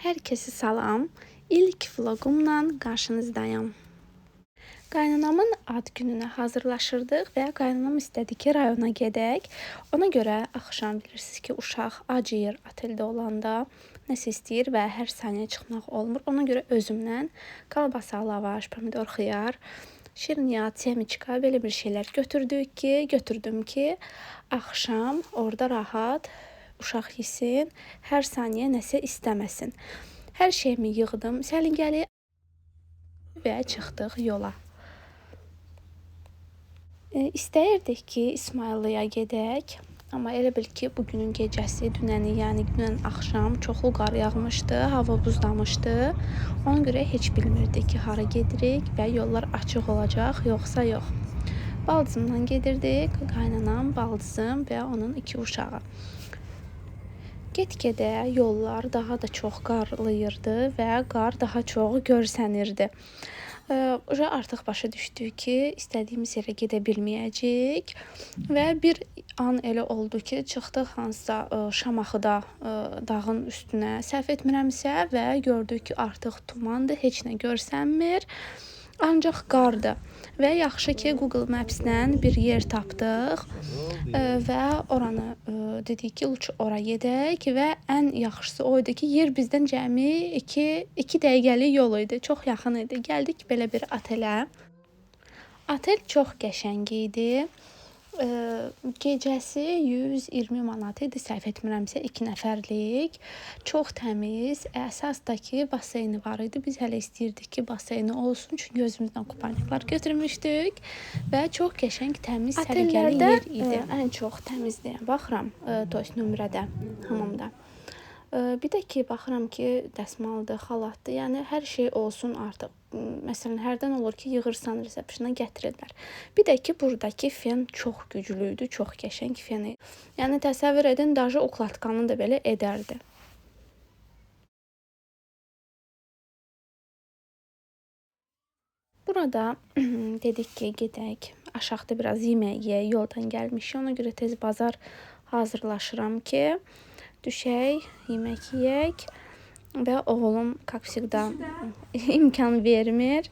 Hər kəsə salam. İlk vloqumla qarşınızdayım. Qaynanamın ad gününə hazırlaşırdıq və qaynanam istədi ki, rayona gedək. Ona görə axşam bilirsiniz ki, uşaq acıyır oteldə olanda, nəsə istəyir və hər saniyə çıxmaq olmur. Ona görə özümlə kolbasa, lavaş, pomidor, xiyar, şirniyyat, semiçka belə bir şeylər götürdüm ki, axşam orada rahat uşaq yesin, hər saniyə nəsə istəməsin. Hər şeyimi yığdım, səliqəli və çıxdıq yola. İstəyirdik ki, İsmayıllıya gedək. Amma elə bil ki, bugünün gecəsi, dünən axşam çoxlu qar yağmışdı, hava buzlamışdı. Ona görə heç bilmirdik ki, hara gedirik və yollar açıq olacaq, yoxsa yox. Baldızımla gedirdik, qaynanam, baldızım və onun 2 uşağı. Get-gedə yollar daha da çox qarlayırdı və qar daha çox görsənirdi. Artıq başa düşdük ki, istədiyimiz yerə gedə bilməyəcəyik və bir an elə oldu ki, çıxdıq hansısa Şamaxıda dağın üstünə, səhv etmirəmsə və gördük ki, artıq tumandır, heç nə görsənmir. Ancaq qardır və yaxşı ki, Google Maps-dən bir yer tapdıq və oranı dedik ki, ora gedək və ən yaxşısı o idi ki, yer bizdən cəmi 2 dəqiqəlik yol idi, çox yaxın idi. Gəldik belə bir otelə. Otel çox qəşəng idi. Gecəsi 120 manat idi, səhv etmirəmsə 2 nəfərlik. Çox təmiz, əsas da ki, baseyni var idi. Biz hələ istəyirdik ki, baseyni olsun, çünki özümüzdən kupaniklar götürmüşdük və çox qəşəng, təmiz, səliqəli yer idi. Ən çox təmizliyə baxıram, nömrədə, hamamda. Bir də ki, baxıram ki, dəsmaldır, xalatdır, yəni hər şey olsun artıq. Məsələn, hərdən olur ki, yığırsan resepsiyona gətirirlər. Bir də ki, buradakı fen çox güclü idi, çox qəşəng fen idi. Yəni təsəvvür edin, daşı ukladkanı da belə edərdi. Burada dedik ki, gedək, aşağıda biraz yemək yeyək, yoldan gəlmişik. Ona görə tez bazar hazırlaşıram ki, düşək, yemək yeyək. Və oğlum, как всегда, imkan vermir.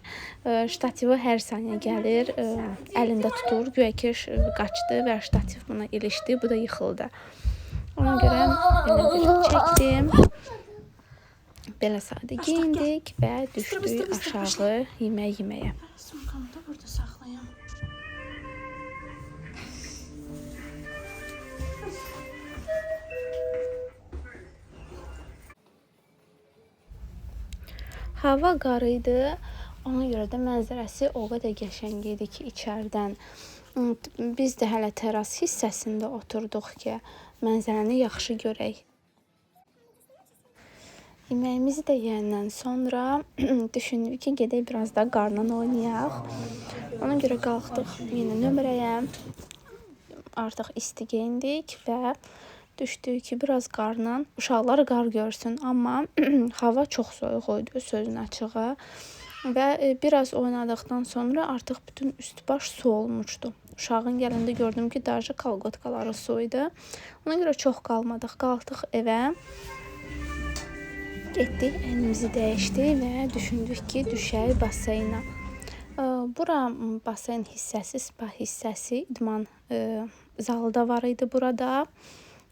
Ştativi hər saniyə gəlir, əlində tutur, güya ki, qaçdı və ştativ buna ilişdi, bu da yıxıldı. Ona görə belə bir çəkdim. Belə sadə giyindik və düşdük aşağı yemək yeməyə. Sumkamı da burada saxlayım. Hava qar idi, ona görə də mənzərəsi o qədər qəşəng idi ki, içəridən. Biz də hələ teras hissəsində oturduq ki, mənzərəni yaxşı görək. Yeməyimizi də yeyəndən sonra düşündük ki, gedək biraz da qarla oynayaq. Ona görə qalxdıq yenə nömrəyə, artıq isti geyindik və düşdük ki, biraz qarla, uşaqlar qar görsün, amma hava çox soyuq idi, sözün açığı. Və biraz oynadıqdan sonra artıq bütün üst-baş su olmuşdu. Uşağın gələndə gördüm ki, darca kalqotkaları su idi. Ona görə çox qalmadıq, qalxdıq evə. Getdik, əynimizi dəyişdik və düşündük ki, düşək baseyna. Bura baseyn hissəsi, spa hissəsi, idman zalı da var idi burada.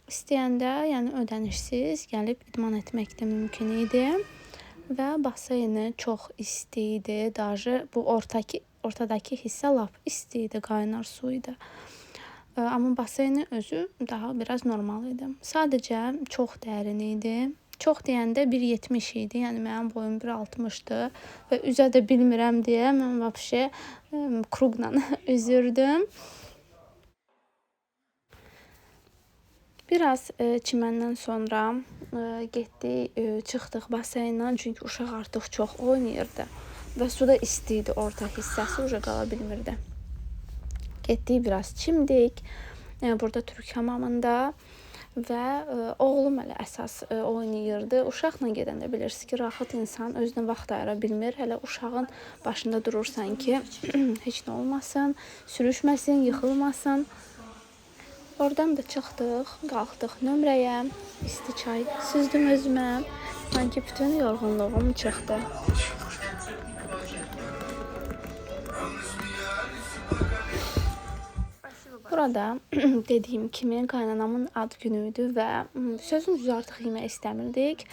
İstəyəndə, yəni ödənişsiz gəlib idman etmək də mümkün idi və baseyni çox isti idi. Darı bu ortadakı hissə lap isti idi, qaynar su idi. Amma baseyni özü daha biraz normal idi. Sadəcə çox dərin idi. Çox deyəndə 1.70 idi, yəni mənim boyum 1.60-dır və üzə də bilmirəm deyə mən vəbşə kruqla üzürdüm. Biraz çiməndən sonra getdik, çıxdıq baseyndən, çünki uşaq artıq çox oynayırdı və su da isti idi, orta hissəsi uca qala bilmirdi. Getdik, biraz çimdik, burada Türk hamamında və oğlum hələ əsas oynayırdı. Uşaqla gedəndə bilirsiniz ki, rahat insan özünə vaxt ayıra bilmir. Hələ uşağın başında durursan ki, heç nə olmasın, sürüşməsin, yıxılmasın. Oradan da çıxdıq, qalxdıq nömrəyə, isti çay süzdüm özümə Sanki bütün yorğunluğum çıxdı. Burada dediyim kimi qaynanamın ad günüydü və sözün düzü artıq yemək istəmirdik.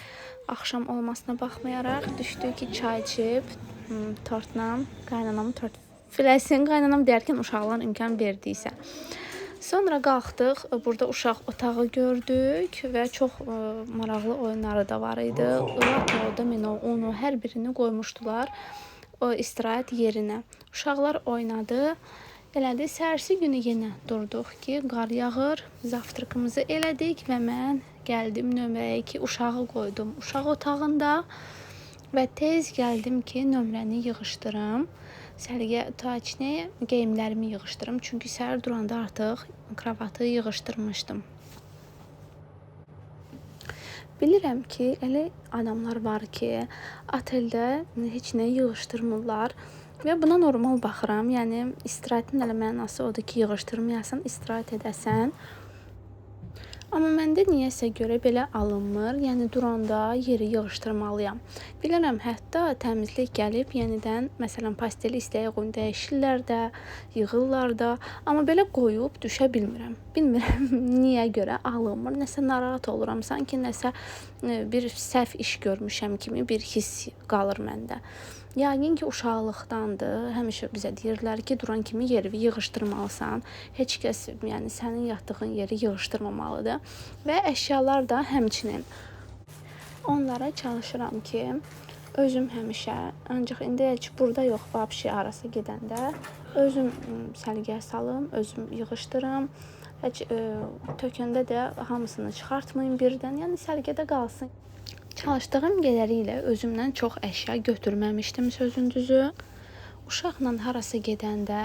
Axşam olmasına baxmayaraq düşdük ki, çay içib tortla qaynanamın tort filəsin qaynanam deyərkən uşaqlar imkan verdiysə. Sonra qalxdıq, burada uşaq otağı gördük və çox maraqlı oyunları da var idi. Lato, domino, uno hər birini qoymuşdular o istirahət yerinə. Uşaqlar oynadı. Elədi, səhərsi günü yenə durduq ki, qar yağır, zavtraqımızı elədik və mən gəldim nömrəyə ki, uşağı qoydum uşaq otağında və tez gəldim ki, nömrəni yığışdırım. Səliqə taçnə geyimlərimi yığışdırım, çünki səhər duranda artıq kravatı yığışdırmışdım. Bilirəm ki, elə adamlar var ki, oteldə heç nə yığışdırmırlar. Və buna normal baxıram. Yəni istirahətin elə mənası odur ki, yığışdırmayasan, istirahət edəsən. Amma məndə niyəsə görə belə alınmır. Yəni duranda yeri yığışdırmalıyam. Bilirəm, hətta təmizlik gəlib yenidən, məsələn, pasteli istəyə qoyun dəyişirlər də, yığırlar da. Amma belə qoyub düşə bilmirəm. Bilmirəm niyə görə alınmır. Nəsə narahat oluram. Sanki nəsə bir səhv iş görmüşəm kimi bir hiss qalır məndə. Yəqin ki, uşaqlıqdandır. Həmişə bizə deyirlər ki, duran kimi yeri yığışdırmalısan. Heç kəs, yəni sənin yatdığın yeri yığışdırmamalıdır. Və əşyalar da həmçinin. Onlara çalışıram ki, özüm həmişə, ancaq indi heç burada yox, vəbşi arası gedəndə özüm səliqə salım, özüm yığışdırım. Heç tökəndə də hamısını çıxartmayım birdən. Yəni səliqədə qalsın. Çalışdığım qədərilə özümdən çox əşya götürməmişdim sözün düzü. Uşaqla harasa gedəndə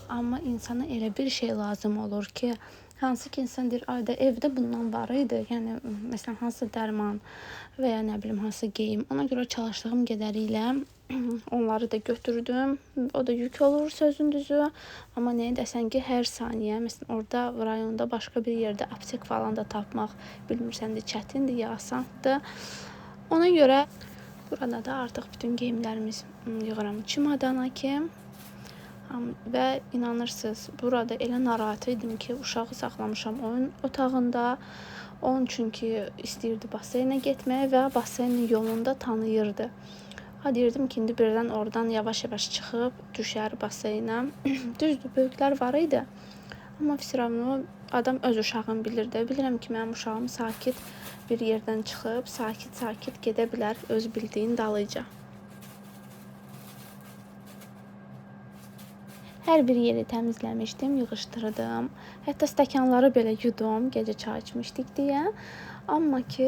amma insana elə bir şey lazım olur ki, hansı ki insan deyir, ayda evdə bundan var idi. Yəni məsələn hansı dərman və ya nə bilim hansı geyim. Ona görə çalışdığım qədərilə onları da götürdüm. O da yük olur sözün düzü. Amma nə desən ki, hər saniyə məsələn orada rayonda başqa bir yerdə aptek falan da tapmaq bilmirsən də çətindir ya asandır. Ona görə burada da artıq bütün geyimlərimiz yığıram çimadana ki, və inanırsınız, burada elə narahat idim ki, uşağı saxlamışam oyun otağında. Onun çünki istəyirdi baseynə getməyə və baseyn yolunda tanıyırdı. Deyirdim ki, indi birdən oradan yavaş-yavaş çıxıb düşər baseynə. Düzdür, böyüklər var idi. Amma fisravno adam öz uşağını bilir də. Bilirəm ki, mənim uşağım sakit bir yerdən çıxıb, sakit-sakit gedə bilər öz bildiyin dalıca. Hər bir yeri təmizləmişdim, yığışdırdım. Hətta stəkanları belə yudum, gecə çay içmişdik deyə. Amma ki,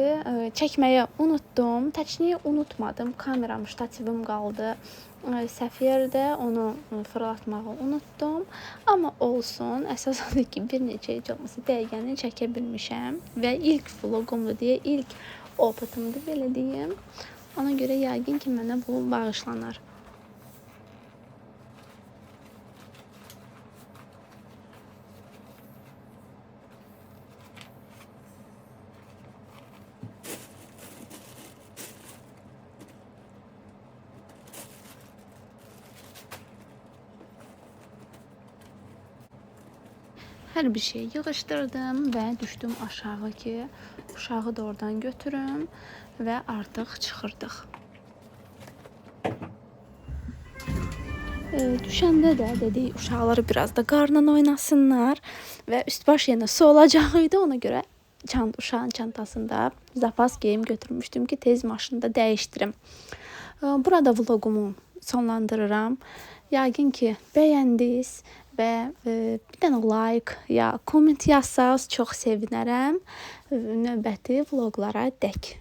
çəkməyi unutdum. Təçniyi unutmadım. Kameram, ştativim qaldı. Səhv yerdə onu fırlatmağı unutdum. Amma olsun. Əsas odur ki, bir neçə heç olmasa dəqiqəni çəkə bilmişəm. Və ilk vlogumdur deyə, ilk opatımdır belə deyim. Ona görə yəqin ki, mənə bu bağışlanar. Hər bir şeyi yığışdırdım və düşdüm aşağı ki, uşağı da oradan götürüm və artıq çıxırdıq. Düşəndə də dedik uşaqları biraz da qarla oynasınlar və üst-baş yenə su olacaq idi. Ona görə uşağın çantasında zapas geyim götürmüşdüm ki, tez maşında dəyişdirim. Burada vlogumu sonlandırıram. Yəqin ki, bəyəndiniz və bir dənə like ya komment yazsanız çox sevinərəm. Növbəti vloqlara dək.